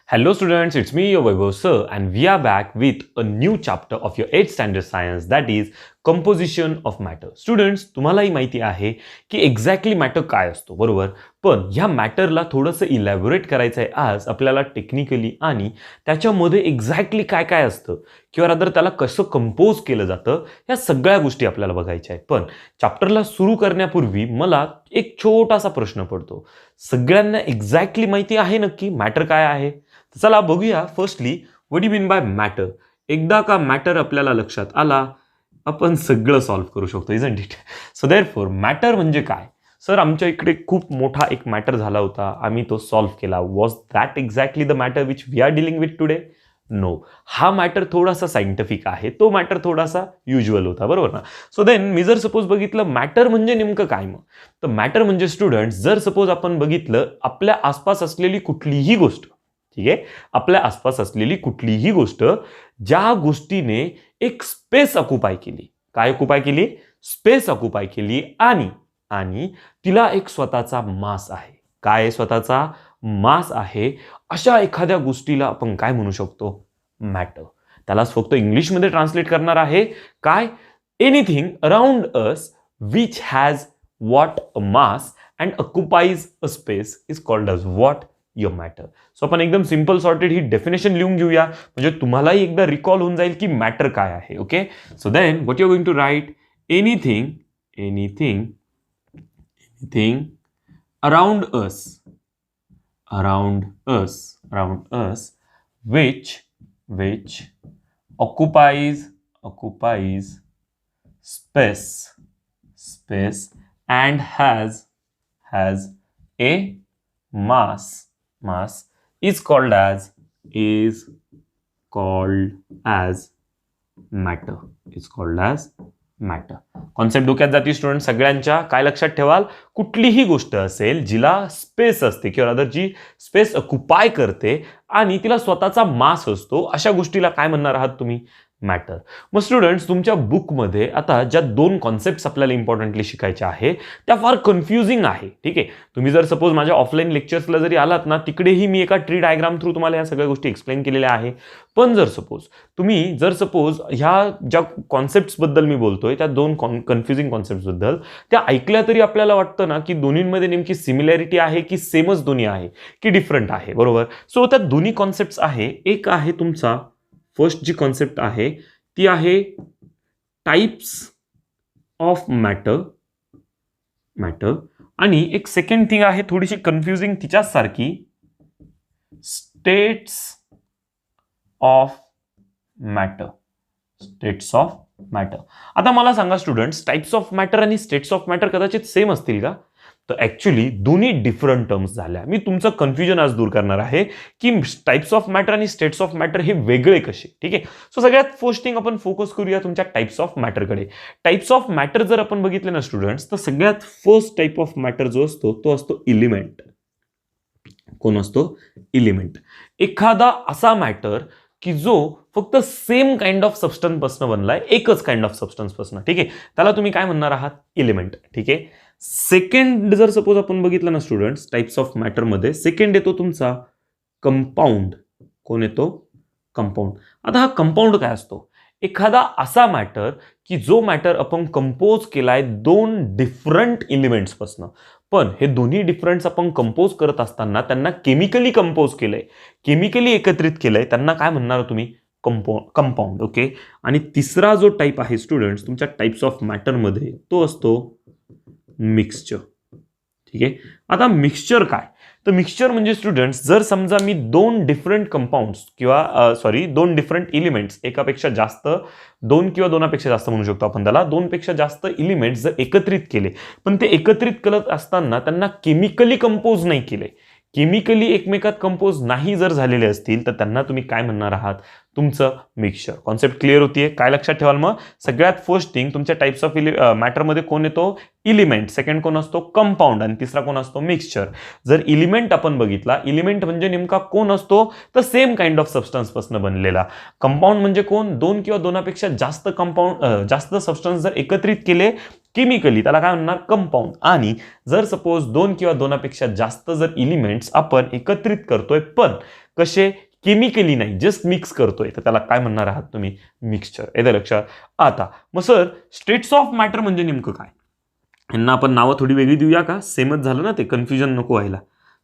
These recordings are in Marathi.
Hello students, it's me your Vaibhav sir and we are back with a new chapter of your 8th standard science, that is composition of matter. Students, तुम्हालाही माहिती आहे की एक्झॅक्टली मॅटर काय असतो, बरोबर? पण ह्या मॅटरला थोडंसं इलॅबोरेट करायचं आहे आज आपल्याला टेक्निकली, आणि त्याच्यामध्ये एक्झॅक्टली काय काय असतं किंवा रादर त्याला कसं कंपोज केलं जातं या सगळ्या गोष्टी आपल्याला बघायच्या आहेत. पण चॅप्टरला सुरू करण्यापूर्वी मला एक छोटासा प्रश्न पडतो. सगळ्यांना एक्झॅक्टली माहिती आहे नक्की मॅटर काय आहे? तर चला बघूया. Firstly, what you mean by matter. एकदा का मॅटर आपल्याला लक्षात आला, आपण सगळं सॉल्व्ह करू शकतो, isn't it? So therefore matter म्हणजे काय? सर, आमच्या इकडे खूप मोठा एक मॅटर झाला होता, आम्ही तो सॉल्व्ह केला. Was that exactly the matter which we are dealing with today? No. हा मॅटर थोडासा सायंटिफिक आहे, तो मॅटर थोडासा युज्युअल होता, बरोबर ना? सो देन मी जर सपोज बघितलं मॅटर म्हणजे नेमकं काय, मग तर मॅटर म्हणजे स्टुडंट्स, जर सपोज आपण बघितलं आपल्या आसपास असलेली कुठलीही गोष्ट, ठीक आहे, आपल्या आसपास असलेली कुठलीही गोष्ट ज्या गोष्टीने एक स्पेस ऑक्युपाय केली, काय ऑक्युपाय केली? स्पेस ऑक्युपाय केली, आणि तिला एक स्वतःचा मास आहे. काय स्वतःचा मास आहे, अशा एखाद्या गोष्टीला आपण काय म्हणू शकतो? मॅटर. त्यालाच फक्त इंग्लिशमध्ये ट्रान्सलेट करणार आहे काय? Anything around us which has what a mass and occupies a space is called as what? Your matter. So आपण एकदम सिंपल सॉर्टेड ही डेफिनेशन लिहून घेऊया, म्हणजे तुम्हालाही एकदा रिकॉल होऊन जाईल की मॅटर काय आहे. Okay, so then what you going to write? Anything around us which occupies space and has a mass is called as matter. Concept डोक्यात जाती स्टुडंट सगळ्यांच्या. काय लक्षात ठेवाल? कुठलीही गोष्ट असेल जिला स्पेस असते किंवा रादर जी स्पेस ऑक्युपाय करते आणि तिला स्वतःचा मास असतो, अशा गोष्टीला काय म्हणणार आहात तुम्ही? मॅटर. मग स्टुडंट्स, तुमच्या बुकमध्ये आता ज्या दोन कॉन्सेप्ट्स आपल्याला इम्पॉर्टंटली शिकायच्या आहे त्या फार कन्फ्युजिंग आहे, ठीक आहे. तुम्ही जर सपोज माझ्या ऑफलाईन लेक्चर्सला जरी आलात ना, तिकडेही मी एका ट्री डायग्राम थ्रू तुम्हाला या सगळ्या गोष्टी एक्सप्लेन केलेल्या आहे. पण जर सपोज ह्या ज्या कॉन्सेप्ट्सबद्दल मी बोलतोय त्या दोन कन्फ्युजिंग कॉन्सेप्ट्सबद्दल, त्या ऐकल्या तरी आपल्याला वाटतं ना की दोन्हींमध्ये नेमकी सिमिलॅरिटी आहे की सेमच दोन्ही आहे की डिफरंट आहे, बरोबर? सो त्या दोन्ही कॉन्सेप्ट्स आहे. एक आहे तुमचा फर्स्ट जी कॉन्सेप्ट आहे ती आहे टाइप्स ऑफ मॅटर, आणि एक सेकंड थिंग आहे थोडीशी कन्फ्युजिंग तिच्याच सारखी, स्टेट्स ऑफ मॅटर. आता मला सांगा स्टुडंट्स, टाइप्स ऑफ मॅटर आणि स्टेट्स ऑफ मॅटर कदाचित सेम असतील का? तर ऍक्च्युली दोन्ही डिफरंट टर्म्स झाल्या. मी तुमचं कन्फ्युजन आज दूर करणार आहे की टाइप्स ऑफ मॅटर आणि स्टेट्स ऑफ मॅटर हे वेगळे कसे, ठीक आहे. सो सगळ्यात फर्स्ट थिंग आपण फोकस करूया तुमच्या टाइप्स ऑफ मॅटरकडे. टाइप्स ऑफ मॅटर जर आपण बघितले ना स्टुडंट्स, तर सगळ्यात फर्स्ट टाइप ऑफ मॅटर जो असतो तो असतो इलिमेंट. कोण असतो? इलिमेंट. एखादा असा मॅटर की जो फक्त सेम काइंड ऑफ सबस्टन्स पासून बनलाय, एकच काइंड ऑफ सबस्टन्स पासून, ठीक आहे, त्याला तुम्ही काय म्हणणार आहात? इलिमेंट, ठीक आहे. सेकंड जर सपोज आपण बघितलं ना स्टुडंट्स, टाइप्स ऑफ मॅटर मध्ये सेकंड येतो तुमचा कंपाऊंड. कोण येतो? कंपाऊंड. आता हा कंपाऊंड काय असतो? एखादा असा मॅटर की जो मॅटर आपण कंपोज केलाय दोन डिफरंट एलिमेंट्स पासून, पण हे दोन्ही डिफरंट्स आपण कंपोज करत असताना त्यांना केमिकली कंपोज केलंय, केमिकली एकत्रित केलंय, त्यांना काय म्हणणार तुम्ही? कंपाऊंड. ओके. आणि तिसरा जो टाइप आहे स्टुडंट्स तुमच्या टाइप्स ऑफ मॅटर मध्ये तो असतो मिक्सचर, ठीक आहे. आता मिक्सचर काय? तर मिक्सचर म्हणजे स्टुडंट्स, जर समजा मी दोन डिफरंट कंपाऊंड्स किंवा दोन डिफरंट एलिमेंट्स, एकापेक्षा जास्त, दोन किंवा दोनापेक्षा जास्त म्हणू शकतो आपण त्याला, दोनपेक्षा जास्त एलिमेंट्स जर एकत्रित केले, पण ते एकत्रित करत असताना त्यांना केमिकली कंपोज नाही केले, केमिकली एकमेकात कंपोज नाही जर झालेले असतील, तर त्यांना तुम्ही काय म्हणणार आहात? तुमचं मिक्सचर. कॉन्सेप्ट क्लिअर होतीये? काय लक्षात ठेवाल मग? सगळ्यात फर्स्ट थिंग तुमच्या टाइप्स ऑफ मॅटरमध्ये कोण येतो? इलिमेंट. सेकंड कोण असतो? कंपाऊंड. आणि तिसरा कोण असतो? मिक्सचर. जर इलिमेंट आपण बघितला, इलिमेंट म्हणजे नेमका कोण असतो? तर सेम काइंड ऑफ सबस्टन्स पासून बनलेला. कंपाऊंड म्हणजे कोण? दोन किंवा दोनापेक्षा जास्त सबस्टन्स जर एकत्रित केले केमिकली त्याला काय म्हणणार, कंपाऊंड. आणि जर सपोज 2 किंवा 2पेक्षा जास्त जर एलिमेंट्स आपण एकत्रित करतोय, पण कसे, केमिकली नाही, जस्ट मिक्स करतोय, तर त्याला काय म्हणणार आहात तुम्ही, मिक्सचर. येतं लक्षात. आता मग सर स्टेट्स ऑफ मॅटर म्हणजे नेमकं काय, यांना आपण नावं थोडी वेगळी देऊया का, सेमच झालं ना ते, कन्फ्युजन नको व्हायला.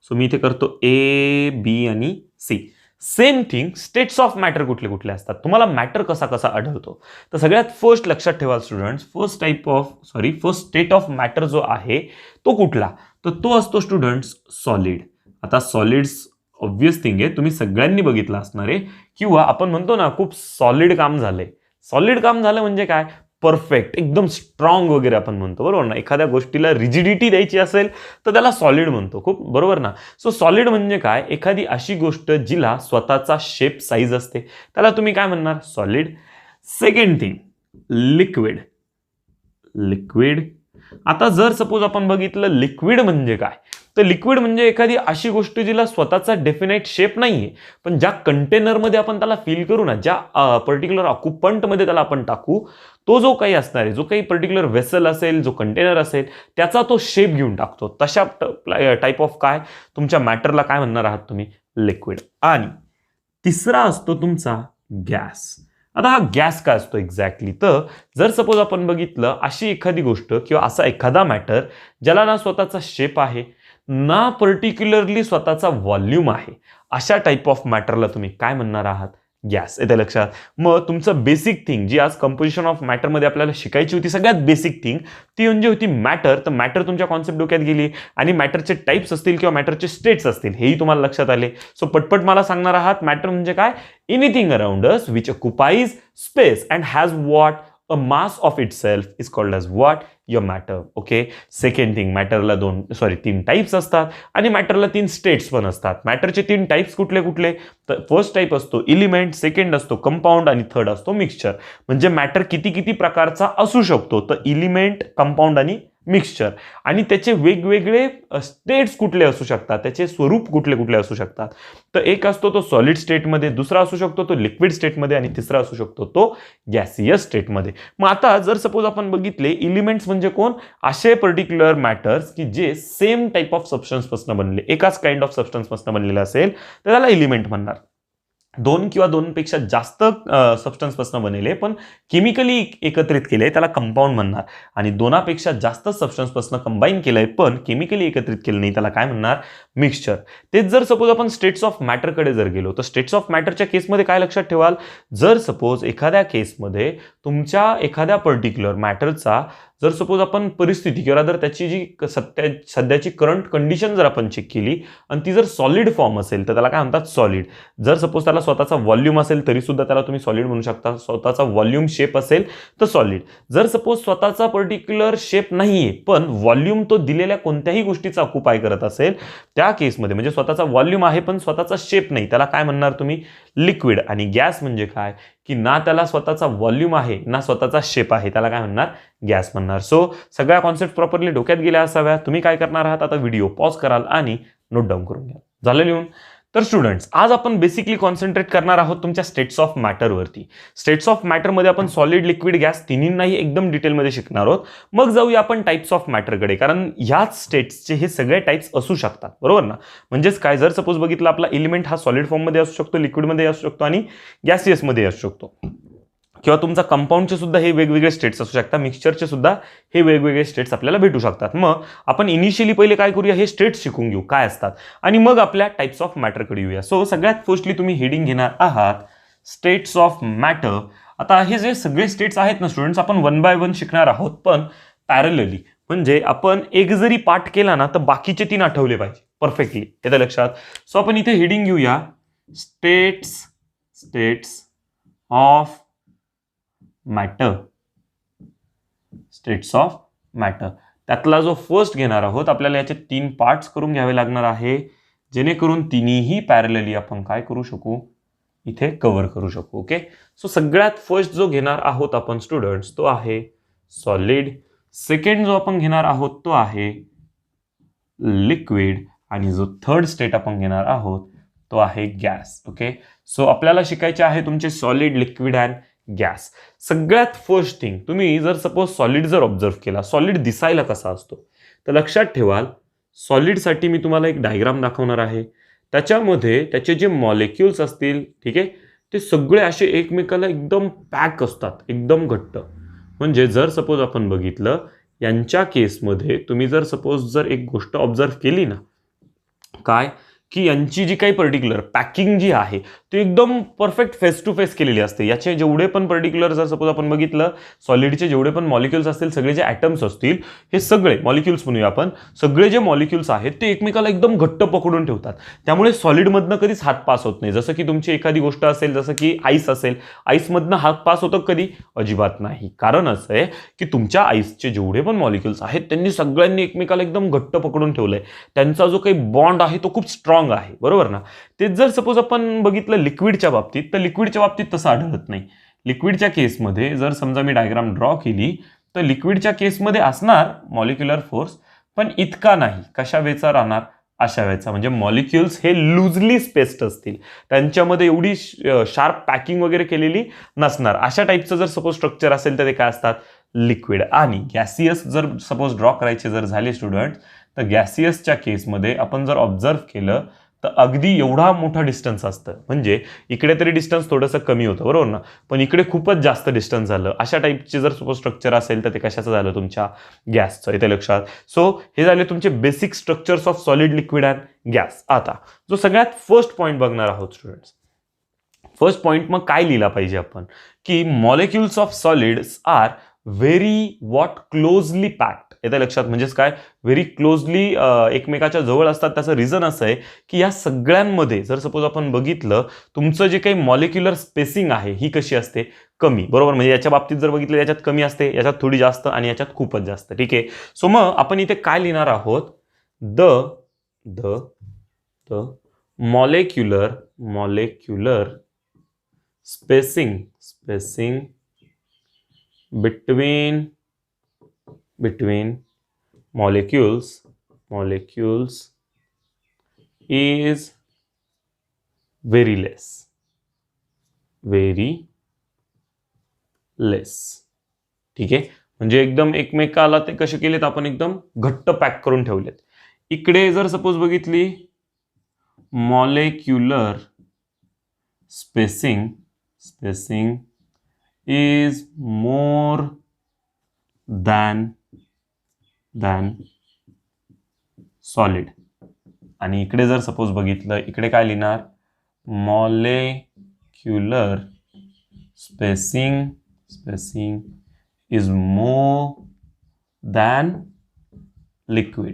सो मी इथे करतो A, B आणि C. Same thing, states of matter कुठले कुठले असतात, तुम्हाला मॅटर कसा कसा आढळतो. तर सगळ्यात फर्स्ट लक्षात ठेवा students, first state of matter जो आहे तो कुठला, तर तो असतो स्टुडंट्स सॉलिड. आता सॉलिड्स ऑब्व्हियस थिंग आहे, तुम्ही सगळ्यांनी बघितलं असणार आहे, किंवा आपण म्हणतो ना खूप सॉलिड काम झालंय. सॉलिड काम झालं म्हणजे काय, परफेक्ट, एकदम स्ट्रॉंग वगैरे आपण म्हणतो, बरोबर ना. एखाद्या गोष्टीला रिजिडिटी द्यायची असेल तर त्याला सॉलिड म्हणतो, खूप बरोबर ना. सो सॉलिड म्हणजे काय, एखादी अशी गोष्ट जिला स्वतःचा शेप साईज असते, त्याला तुम्ही काय म्हणणार, सॉलिड. Second thing, liquid. आता जर सपोज आपण बघितलं लिक्विड म्हणजे काय, तर लिक्विड म्हणजे एखादी अशी गोष्ट जिला स्वतःचा डेफिनेट शेप नाहीये, पण ज्या कंटेनरमध्ये आपण त्याला फिल करू ना, ज्या पर्टिक्युलर ऑक्युपंटमध्ये त्याला आपण टाकू, तो जो काही असणार आहे, जो काही पर्टिक्युलर वेसल असेल, जो कंटेनर असेल, त्याचा तो शेप घेऊन टाकतो. तशा टाईप ऑफ काय, तुमच्या मॅटरला काय म्हणणार आहात तुम्ही, लिक्विड. आणि तिसरा असतो तुमचा गॅस. आता हा गॅस काय असतो एक्झॅक्टली, तर जर सपोज आपण बघितलं अशी एखादी गोष्ट किंवा असा एखादा मॅटर ज्याला ना स्वतःचा शेप आहे, ना पर्टिक्युलरली स्वतःचा व्हॉल्यूम आहे, अशा टाईप ऑफ मॅटरला तुम्ही काय म्हणणार आहात, गॅस. येते लक्षात. मग तुमचं बेसिक थिंग जी आज कंपोजिशन ऑफ मॅटरमध्ये आपल्याला शिकायची होती, सगळ्यात बेसिक थिंग ती म्हणजे होती मॅटर. तर मॅटर तुमच्या कॉन्सेप्ट डोक्यात गेली, आणि मॅटरचे टाइप्स असतील किंवा मॅटरचे स्टेट्स असतील हेही तुम्हाला लक्षात आले. सो पटपट मला सांगणार आहात, मॅटर म्हणजे काय, anything around us which occupies space and has what a mass of itself is called as what, your matter. Okay. Second thing, मॅटरला 3 टाइप्स असतात, आणि मॅटरला 3 स्टेट्स पण असतात. मॅटरचे 3 टाइप्स कुठले कुठले, तर फर्स्ट टाइप असतो एलिमेंट, सेकंड असतो कंपाऊंड, आणि थर्ड असतो मिक्सचर. म्हणजे मॅटर किती किती प्रकारचा असू शकतो, तर एलिमेंट, कंपाऊंड आणि मिक्सचर. आणि त्याचे वेगवेगळे स्टेट्स कुठले असू शकतात, त्याचे स्वरूप कुठले कुठले असू शकतात. तर एक असतो तो सॉलिड स्टेटमध्ये, दुसरा असू शकतो तो लिक्विड स्टेटमध्ये, आणि तिसरा असू शकतो तो गॅसियस स्टेटमध्ये. मग आता जर सपोज आपण बघितले, एलिमेंट्स म्हणजे कोण, असे पर्टिक्युलर मॅटर्स की जे सेम टाईप ऑफ सबस्टन्स पासून बनले, एकाच काइंड ऑफ सबस्टन्स पासून बनलेलं असेल तर त्याला एलिमेंट म्हणणार. 2 किंवा 2पेक्षा जास्त सबस्टन्स पासून बनले पण केमिकली एकत्रित केले त्याला कंपाऊंड म्हणणार. आणि 2पेक्षा जास्त सबस्टन्स पासून कंबाईन केलंय पण केमिकली एकत्रित केलं नाही, त्याला काय म्हणणार, मिक्सचर. तेच जर सपोज आपण स्टेट्स ऑफ मॅटरकडे जर गेलो, तर स्टेट्स ऑफ मॅटरच्या केसमध्ये काय लक्षात ठेवाल, जर सपोज एखाद्या केसमध्ये तुमच्या एखाद्या पर्टिक्युलर मॅटरचा जर सपोज आपण परिस्थिती किंवा जर त्याची जी सध्याची करंट कंडिशन जर आपण चेक केली आणि ती जर सॉलिड फॉर्म असेल तर त्याला काय म्हणतात, सॉलिड. जर सपोज त्याला स्वतःचा व्हॉल्यूम असेल तरी सुद्धा त्याला तुम्ही सॉलिड म्हणू शकता. स्वतःचा व्हॉल्यूम शेप असेल तर सॉलिड. जर सपोज स्वतःचा पर्टिक्युलर शेप नाहीये पण व्हॉल्यूम तो दिलेल्या कोणत्याही गोष्टीचा ऑक्युपाय करत असेल, त्या केसमध्ये म्हणजे स्वतःचा व्हॉल्यूम आहे पण स्वतःचा शेप नाही, त्याला काय म्हणणार तुम्ही, लिक्विड. आणि गॅस म्हणजे काय की ना त्याला स्वतःचा व्हॉल्यूम आहे ना स्वतःचा शेप आहे, त्याला काय म्हणणार, गॅस म्हणणार. सो सगळ्या कॉन्सेप्ट प्रॉपरली डोक्यात गेल्या असाव्या. तुम्ही काय करणार आहात, आता व्हिडिओ पॉज कराल आणि नोट डाऊन करून घ्या. झालं लिहून. तर स्टुडंट्स आज आपण बेसिकली कॉन्सन्ट्रेट करणार आहोत तुमच्या स्टेट्स ऑफ मॅटरवरती. स्टेट्स ऑफ मॅटरमध्ये आपण सॉलिड, लिक्विड, गॅस तिन्हींनाही एकदम डिटेलमध्ये शिकणार आहोत. मग जाऊया आपण टाइप्स ऑफ मॅटरकडे, कारण ह्याच स्टेट्सचे हे सगळे टाइप्स असू शकतात, बरोबर ना. म्हणजेच काय, जर सपोज बघितलं आपला एलिमेंट हा सॉलिड फॉर्ममध्ये असू शकतो, लिक्विडमध्ये असू शकतो आणि गॅसियसमध्ये असू शकतो. किंवा तुमचा कंपाऊंडचे सुद्धा हे वेगवेगळे स्टेट्स असू शकतात, मिक्सचरचे सुद्धा हे वेगवेगळे स्टेट्स आपल्याला भेटू शकतात. मग आपण इनिशियली पहिले काय करूया, हे स्टेट्स शिकून घेऊ काय असतात आणि मग आपल्या टाइप्स ऑफ मॅटरकडे येऊया. सो सगळ्यात फर्स्टली तुम्ही हेडिंग घेणार आहात स्टेट्स ऑफ मॅटर. आता हे जे सगळे स्टेट्स आहेत ना स्टुडंट्स, आपण 1 बाय 1 शिकणार आहोत पण पॅरलली. म्हणजे आपण एक जरी पाठ केला ना तर बाकीचे 3 आठवले पाहिजे परफेक्टली, येतं लक्षात. सो आपण इथे हेडिंग घेऊया states of matter. States of matter त्यातला जो फर्स्ट घेणार आहोत, आपल्याला याचे 3 पार्ट्स करून घ्यावे लागणार आहे जेणेकरून तिन्ही पॅरलली आपण काय करू शकू, इथे कव्हर करू शकू. ओके. सो सगळ्यात फर्स्ट जो घेणार आहोत आपण स्टुडंट्स तो आहे सॉलिड. सेकंड जो आपण घेणार आहोत तो आहे लिक्विड. आणि जो थर्ड स्टेट आपण घेणार आहोत तो आहे गॅस. ओके. सो आपल्याला शिकायचे आहे तुमचे सॉलिड, लिक्विड अँड गॅस. सगळ्यात फर्स्ट थिंग, तुम्ही जर सपोज सॉलिड जर ऑब्झर्व केला, सॉलिड दिसायला कसा असतो तर लक्षात ठेवाल, सॉलिडसाठी मी तुम्हाला एक डायग्राम दाखवणार आहे. त्याच्यामध्ये त्याचे जे मॉलिक्युल्स असतील, ठीक आहे, ते सगळे असे एकमेकाला एकदम पॅक असतात, एकदम घट्ट. म्हणजे जर सपोज आपण बघितलं यांच्या केसमध्ये, तुम्ही जर सपोज जर एक गोष्ट ऑब्झर्व केली ना, काय की यांची जी काही पर्टिक्युलर पॅकिंग जी आहे ती एकदम परफेक्ट फेस टू फेस केलेली असते. याचे जेवढे पण पर्टिक्युलर जर सपोज आपण बघितलं, सॉलिडचे जेवढे पण मॉलिक्युल्स असतील, सगळे जे ॲटम्स असतील, हे सगळे मॉलिक्युल्स म्हणूया आपण, सगळे जे मॉलिक्युल्स आहेत ते एकमेकाला एकदम घट्ट पकडून ठेवतात. त्यामुळे सॉलिडमधनं कधीच हात पास होत नाही. जसं की तुमची एखादी गोष्ट असेल, जसं की आईस असेल, आईसमधनं हात पास होतं कधी? अजिबात नाही. कारण असं आहे की तुमच्या आईसचे जेवढे पण मॉलिक्युल्स आहेत त्यांनी सगळ्यांनी एकमेकाला एकदम घट्ट पकडून ठेवलंय. त्यांचा जो काही बॉन्ड आहे तो खूप स्ट्रॉंग आहे, बरोबर ना. तेच जर सपोज आपण बघितलं लिक्विडच्या बाबतीत, तर लिक्विडच्या बाबतीत तसं आढळत नाही. लिक्विडच्या केसमध्ये जर समजा मी डायग्राम ड्रॉ केली, तर लिक्विडच्या केसमध्ये असणार मॉलिक्युलर फोर्स, पण इतका नाही. कशा वेळचा राहणार? अशा वेळचा. म्हणजे मॉलिक्युल्स हे लुजली स्पेस्ड असतील, त्यांच्यामध्ये एवढी शार्प पॅकिंग वगैरे केलेली नसणार. अशा टाईपचं जर सपोज स्ट्रक्चर असेल तर ते काय असतात? लिक्विड. आणि गॅसियस जर सपोज ड्रॉ करायचे जर झाले स्टुडंट, तर गॅसियसच्या केसमध्ये आपण जर ऑब्झर्व केलं तर अगदी एवढा मोठा डिस्टन्स असतं. म्हणजे इकडे तरी डिस्टन्स थोडंसं कमी होतं, बरोबर ना, पण इकडे खूपच जास्त डिस्टन्स झालं. अशा टाईपचे जर सपोज स्ट्रक्चर असेल तर ते कशाचं झालं? तुमच्या गॅसचं. इथे लक्षात. सो हे झाले तुमचे basic structures of solid, liquid and gas. आता जो सगळ्यात फर्स्ट पॉईंट बघणार आहोत स्टुडंट्स, फर्स्ट पॉईंट मग काय लिहिला पाहिजे आपण? की molecules of solids are very what closely packed. येत्या लक्षात. म्हणजेच काय? व्हेरी क्लोजली एकमेकाच्या जवळ असतात. त्याचं रिझन असं आहे की या सगळ्यांमध्ये जर सपोज आपण बघितलं, तुमचं जे काही मॉलिक्युलर स्पेसिंग आहे ही कशी असते? कमी, बरोबर. म्हणजे याच्या बाबतीत जर बघितलं, याच्यात कमी असते, याच्यात थोडी जास्त, आणि याच्यात खूपच जास्त. ठीक आहे. सो मग आपण इथे काय लिहिणार आहोत? The the the molecular spacing between molecules is very less. ठीक आहे. म्हणजे एकदम एकमेकाला ते कसे केलेत आपण? एकदम घट्ट पॅक करून ठेवलेत. इकडे जर सपोज बघितली, molecular spacing is more than solid. आणि इकडे जर सपोज बघितलं, इकडे काय लिहिणार? Molecular spacing is more than liquid.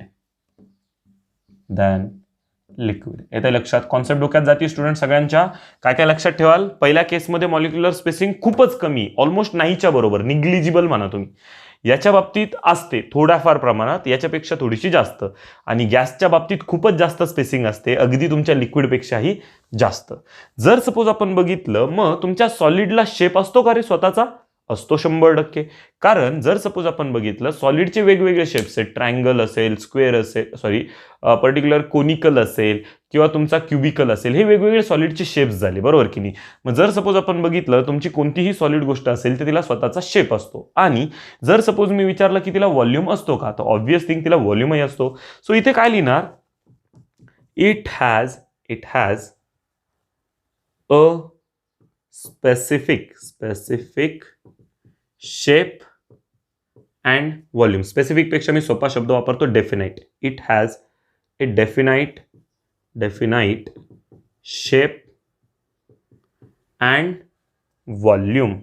येते लक्षात. कॉन्सेप्ट डोक्यात जाते स्टुडंट सगळ्यांच्या. काय काय लक्षात ठेवाल? पहिल्या केसमध्ये मॉलिक्युलर स्पेसिंग खूपच कमी, ऑलमोस्ट नाहीच्या बरोबर, निग्लिजिबल म्हणा तुम्ही. याच्या बाबतीत असते थोड्याफार प्रमाणात, याच्यापेक्षा थोडीशी जास्त. आणि गॅसच्या बाबतीत खूपच जास्त स्पेसिंग असते, अगदी तुमच्या लिक्विडपेक्षाही जास्त. जर सपोज आपण बघितलं, मग तुमच्या सॉलिडला शेप असतो का रे स्वतःचा? असतो 100%. कारण जर सपोज आपण बघितलं, सॉलिडचे वेगवेगळे शेप्स आहेत. ट्रायंगल असेल, स्क्वेअर असेल, पर्टिक्युलर कोनिकल असेल, किंवा तुमचा क्युबिकल असेल, हे वेगवेगळे सॉलिडचे शेप्स झाले, बरोबर की नाही. मग जर सपोज आपण बघितलं, तुमची कोणतीही सॉलिड गोष्ट असेल तर तिला स्वतःचा शेप असतो. आणि जर सपोज मी विचारलं की तिला व्हॉल्यूम असतो का, तर ऑब्व्हियस थिंग तिला व्हॉल्यूमही असतो. सो इथे काय लिहिणार? It has a specific shape and volume. Specific पेक्षा मी सोपा शब्द वापरतो, definite. It has a definite shape and volume.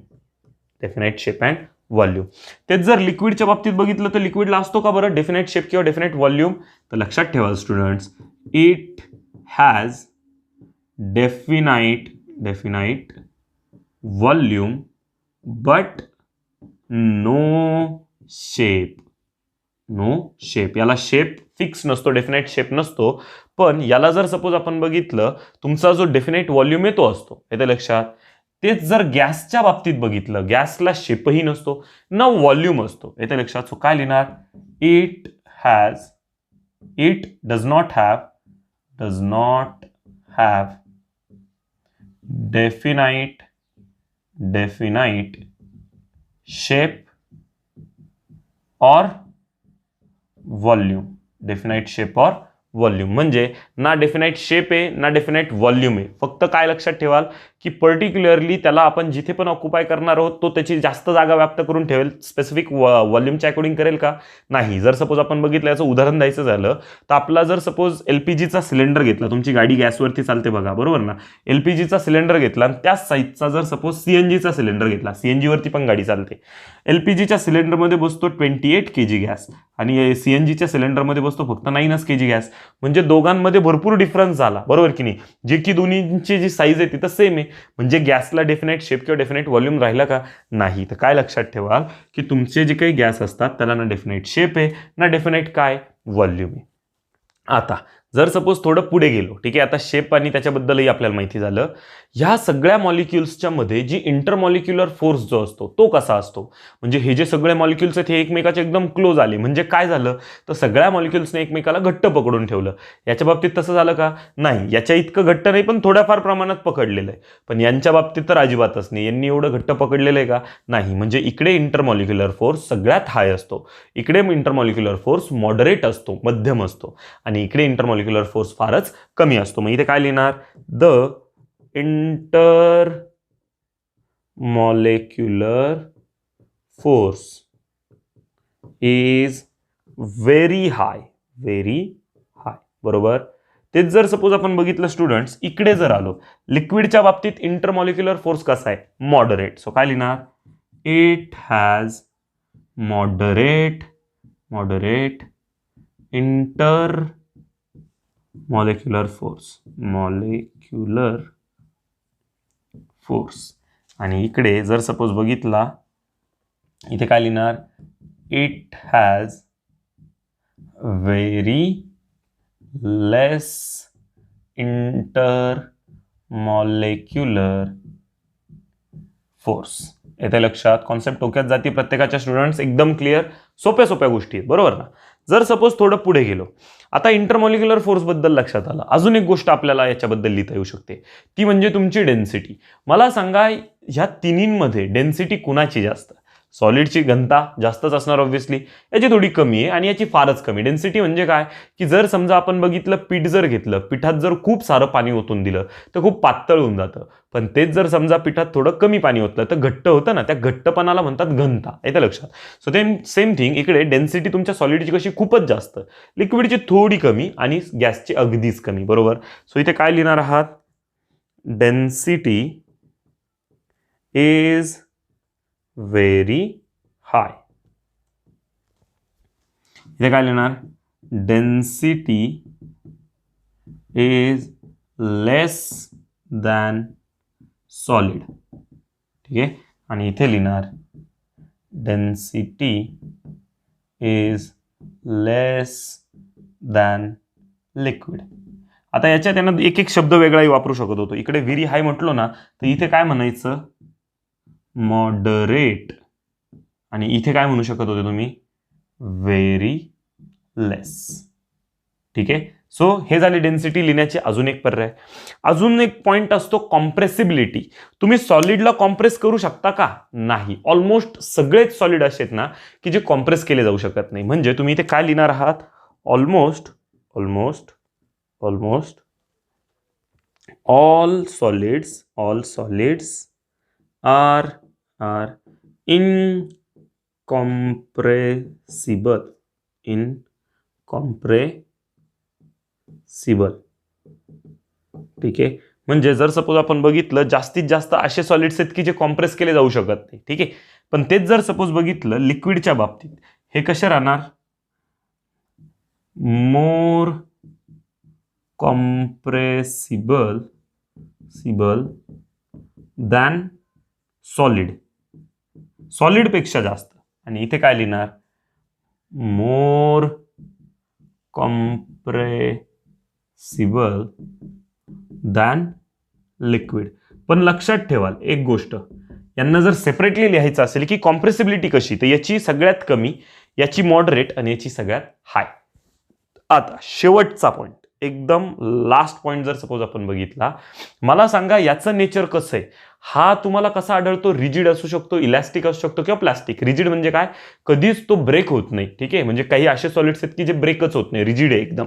Definite shape and volume. तेच जर लिक्विडच्या बाबतीत बघितलं, तर लिक्विडला असतो का बरं डेफिनाइट शेप किंवा डेफिनाइट व्हॉल्यूम? तर लक्षात ठेवा students, it has definite volume but no shape. याला शेप फिक्स नसतो, डेफिनाइट शेप नसतो. पण याला जर सपोज आपण बघितलं, तुमचा जो डेफिनाइट व्हॉल्यूम आहे तो असतो. येते लक्षात. तेच जर गॅसच्या बाबतीत बघितलं, गॅसला शेपही नसतो ना व्हॉल्यूम असतो. येते लक्षात. सो काय लिहिणार? It does not have definite definite shape और वॉल्यूम, डेफिनाइट शेप और व्हॉल्यूम. म्हणजे ना डेफिनाइट शेप आहे ना डेफिनाइट व्हॉल्यूम आहे. फक्त काय लक्षात ठेवाल की पर्टिक्युलरली त्याला आपण जिथे पण ऑक्युपाय करणार आहोत तो त्याची जास्त जागा व्याप्त करून ठेवेल. स्पेसिफिक व्हॉल्यूमच्या अकॉर्डिंग करेल का? नाही. जर सपोज आपण बघितलं, याचं उदाहरण द्यायचं झालं तर आपला जर सपोज एलपीजीचा सिलेंडर घेतला, तुमची गाडी गॅसवरती चालते बघा, बरोबर ना. एलपीजीचा सिलेंडर घेतला आणि त्याच साईजचा जर सपोज सीएनजीचा सिलेंडर घेतला, सीएनजीवरती पण गाडी चालते. एलपीजीच्या सिलेंडरमध्ये बसतो 28 kg गॅस आणि सीएनजीच्या सिलेंडरमध्ये बसतो फक्त 9 kg गॅस. म्हणजे दोघांमध्ये भरपूर डिफरन्स झाला, बरोबर की नाही. जे की दोन्हीची जी साईज आहे ती तर सेम आहे. म्हणजे गॅसला डेफिनाइट शेप किंवा डेफिनाइट व्हॉल्यूम राहिला का? नाही. तर काय लक्षात ठेवाल की तुमचे जे काही गॅस असतात त्याला ना डेफिनाइट शेप आहे ना डेफिनाइट काय व्हॉल्यूम आहे. आता जर सपोज थोडं पुढे गेलो, ठीक आहे, आता शेप आणि त्याच्याबद्दलही आपल्याला माहिती झालं. ह्या सगळ्या मॉलिक्युल्सच्या मध्ये जी इंटरमॉलिक्युलर फोर्स जो असतो तो कसा असतो? म्हणजे हे जे सगळे मॉलिक्युल्स आहेत हे एकमेकाचे एकदम क्लोज आले, म्हणजे काय झालं तर सगळ्या मॉलिक्युल्सने एकमेकाला घट्ट पकडून ठेवलं. याच्या बाबतीत तसं झालं का? नाही. याच्या इतकं घट्ट नाही, पण थोड्याफार प्रमाणात पकडलेलं आहे. पण यांच्या बाबतीत तर अजिबातच नाही. यांनी एवढं घट्ट पकडलेलं आहे का? नाही. म्हणजे इकडे इंटरमॉलिक्युलर फोर्स सगळ्यात हाय असतो, इकडे इंटरमॉलिक्युलर फोर्स मॉडरेट असतो, मध्यम असतो, आणि इकडे इंटरमॉलिक्युलर फोर्स फारच कमी असतो. मग इथे काय लिहिणार? The intermolecular force is very high, very high, बरोबर. तेच जर सपोज आपण बघितलं स्टुडंट्स, इकडे जर आलो, लिक्विडच्या बाबतीत इंटरमॉलिक्युलर फोर्स कसा आहे? मॉडरेट. सो काय लिहिणार? It has moderate intermolecular force. आणि इकडे जर सपोज बघितला, इथे काय लिहिणार? It has very less intermolecular force. येते लक्षात? कॉन्सेप्ट डोक्यात जाती प्रत्येकाच्या स्टुडंट्स. एकदम क्लिअर, सोप्या गोष्टी आहेत, बरोबर ना. जर सपोज थोडं पुढे गेलो, आता इंटरमॉलिक्युलर फोर्स बद्दल लक्षात आलं. अजून एक गोष्ट आपल्याला याच्याबद्दल लिहिता येऊ शकते, ती म्हणजे तुमची डेन्सिटी. मला सांगा ह्या तिन्हींमध्ये डेन्सिटी कुणाची जास्त? सॉलिडची घनता जास्तच असणार ऑब्व्हियसली, याची थोडी कमी आहे आणि याची फारच कमी. डेन्सिटी म्हणजे काय की जर समजा आपण बघितलं, पीठ जर घेतलं, पिठात जर खूप सारं पाणी ओतून दिलं तर खूप पातळ होऊन जातं. पण तेच जर समजा पिठात थोडं कमी पाणी ओतलं तर घट्ट होतं ना, त्या घट्टपणाला म्हणतात घनता. येतं लक्षात? सो ते सेम थिंग इकडे डेन्सिटी तुमच्या सॉलिडची कशी? खूपच जास्त, लिक्विडची थोडी कमी आणि गॅसची अगदीच कमी, बरोबर. सो इथे काय लिहिणार आहात? Density is very high. इथे काय लिहिणार? Density is less than solid. ठीक आहे. आणि इथे लिहिणार density is less than liquid. आता याच्यात त्यांना एक एक शब्द वेगळाही वापरू शकत होतो. इकडे व्हेरी हाय म्हटलो ना, तर इथे काय म्हणायचं? मॉडरेट. आणि इथे काय म्हणू शकत होते तुम्ही? व्हेरी लेस. ठीक आहे. सो हे झाले डेन्सिटी लिहिण्याचे अजून एक पर्याय. अजून एक पॉइंट असतो कॉम्प्रेसिबिलिटी. तुम्ही सॉलिडला कॉम्प्रेस करू शकता का? नाही. ऑलमोस्ट सगळेच सॉलिड असे आहेत ना की जे कॉम्प्रेस केले जाऊ शकत नाही. म्हणजे तुम्ही इथे काय लिहिणार आहात? Almost all solids are incompressible. ठीक आहे. म्हणजे जर सपोज आपण बघितलं, जास्तीत जास्त असे सॉलिड्स आहेत की जे कॉम्प्रेस केले जाऊ शकत नाही. ठीक आहे. पण तेच जर सपोज बघितलं लिक्विडच्या बाबतीत, हे कसे राहणार? मोर कॉम्प्रेसिबल दॅन सॉलिड पेक्षा जास्त. आणि इथे काय लिहिणार? मोर कॉम्प्रेसिबल दॅन लिक्विड. पण लक्षात ठेवाल एक गोष्ट, यांना जर सेपरेटली लिहायचं असेल की कॉम्प्रेसिबिलिटी कशी, तर याची सगळ्यात कमी, याची मॉडरेट आणि याची सगळ्यात हाय. आता शेवटचा पॉइंट, एकदम लास्ट पॉइंट जर सपोज आपण बघितला, मला सांगा याचं नेचर कसं आहे? हा तुम्हाला कसा आढळतो, रिजिड असू शकतो, इलॅस्टिक असू शकतो किंवा प्लास्टिक. रिजिड म्हणजे काय, कधीच तो ब्रेक होत नाही. ठीक आहे, म्हणजे काही असे सॉलिड्स आहेत की जे ब्रेकच होत नाही, रिजिड आहे एकदम,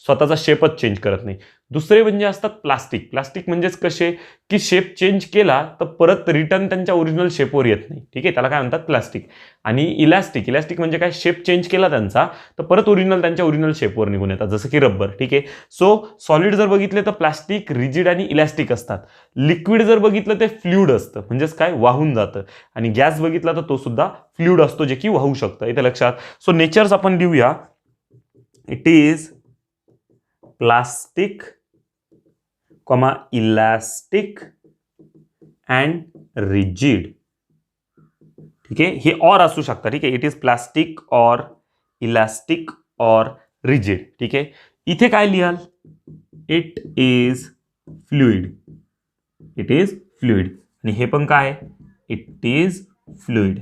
स्वतःचा शेपच चेंज करत नाही. दुसरे म्हणजे असतात प्लास्टिक. प्लास्टिक म्हणजेच कसे की शेप चेंज केला तर परत रिटर्न त्यांच्या ओरिजिनल शेपवर येत नाही. ठीक आहे, त्याला काय म्हणतात, प्लास्टिक. आणि इलॅस्टिक, इलॅस्टिक म्हणजे काय, शेप चेंज केला त्यांचा तर परत त्यांच्या ओरिजिनल शेपवर निघून येतात, जसं की रबर. ठीक आहे, सो सॉलिड जर बघितले तर प्लास्टिक, रिजिड आणि इलॅस्टिक असतात. लिक्विड जर बघितलं ते फ्लुइड असतं, म्हणजेच काय, वाहून जातं. आणि गॅस बघितला तर तो सुद्धा फ्लुइड असतो, जे की वाहू शकतं. इथे लक्षात. सो नेचर्स आपण लिहूया, it is plastic, elastic and rigid. ठीक आहे, हे और असू शकतं. ठीक आहे, इट इज प्लास्टिक और इलॅस्टिक और रिजिड. ठीक आहे, इथे काय लिहाल, it is fluid, it is fluid. आणि हे पण काय, it is fluid,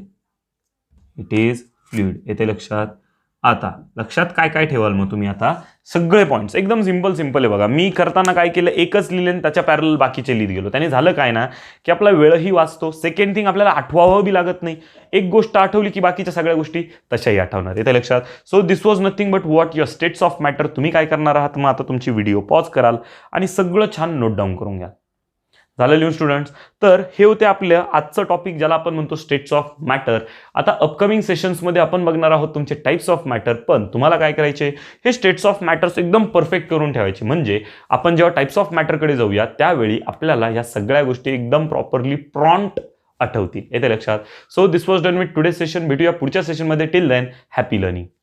it is fluid. येते लक्षात. आता लक्षात काय काय ठेवाल मग तुम्ही, आता सगळे पॉईंट्स एकदम सिंपल आहे बघा. मी करताना काय केलं, एकच लिहिले आणि त्याच्या पॅरल बाकीचे लिहित गेलो. त्याने झालं काय ना, की आपला वेळही वाचतो. सेकंड थिंग, आपल्याला आठवावं बी लागत नाही. एक गोष्ट आठवली की बाकीच्या सगळ्या गोष्टी तशाही आठवणार. येते लक्षात. So this was nothing but what your states of matter. तुम्ही काय करणार आहात, मग आता तुमची व्हिडिओ पॉज कराल आणि सगळं छान नोट डाऊन करून घ्या. झालं लिहून स्टुडंट्स. तर हे होते आपलं आजचं टॉपिक, ज्याला आपण म्हणतो स्टेट्स ऑफ मॅटर. आता अपकमिंग सेशन्समध्ये आपण बघणार आहोत तुमचे टाइप्स ऑफ मॅटर. पण तुम्हाला काय करायचे, हे स्टेट्स ऑफ मॅटर्स एकदम परफेक्ट करून ठेवायचे. म्हणजे आपण जेव्हा टाइप्स ऑफ मॅटरकडे जाऊया त्यावेळी आपल्याला या सगळ्या गोष्टी एकदम प्रॉपरली प्रॉम्प्ट आठवतील. येते लक्षात. So this was done with today session. भेटूया पुढच्या सेशनमध्ये. Till then, happy learning.